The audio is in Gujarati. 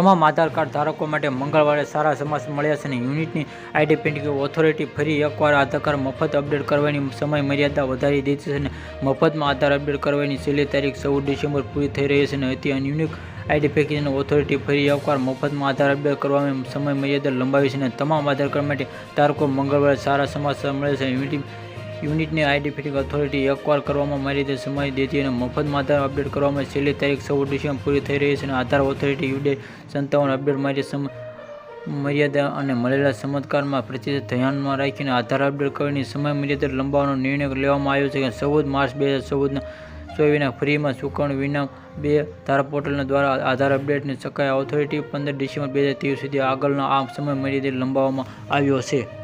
તમામ આધાર કાર્ડ ધારકો માટે મંગળવારે સારા સમાચાર મળ્યા છે અને યુનિટની આઇડેન્ટિટી ઓથોરિટી ફરી એકવાર આધાર કાર્ડ મફત અપડેટ કરવાની સમય મર્યાદા વધારી દીધી છે અને મફતમાં આધાર અપડેટ કરવાની છેલ્લી તારીખ 14 ડિસેમ્બર પૂરી થઈ રહી છે અને હતી યુનિક આઇડેન્ટિફિકેશન ઓથોરિટી ફરી એકવાર મફતમાં આધાર અપડેટ કરવામાં સમય મર્યાદા લંબાવી છે અને તમામ આધાર કાર્ડ માટે ધારકો મંગળવારે સારા સમાચાર મળે છે. યુનિટની આઇડેન્ટિફિકેશન ઓથોરિટી એકવાર કરવામાં મર્યાદિત સમય દેતી અને મફતમાં આધાર અપડેટ કરવામાં છેલ્લી તારીખ 14 ડિસેમ્બર પૂરી થઈ રહી છે અને આધાર ઓથોરિટી UID57 અપડેટ માટે મર્યાદા અને મળેલા ચમત્કારમાં પ્રતિસાદ ધ્યાનમાં રાખીને આધાર અપડેટ કરવાની સમય મર્યાદા લંબાવવાનો નિર્ણય લેવામાં આવ્યો છે. 14 માર્ચ 2024 ફ્રીમાં ચૂકવણી વિના 2 ધાર પોર્ટલ દ્વારા આધાર અપડેટની શકાય. ઓથોરિટી 15 ડિસેમ્બર 2023 સુધી આગળનો આ સમય મર્યાદા લંબાવવામાં આવ્યો છે.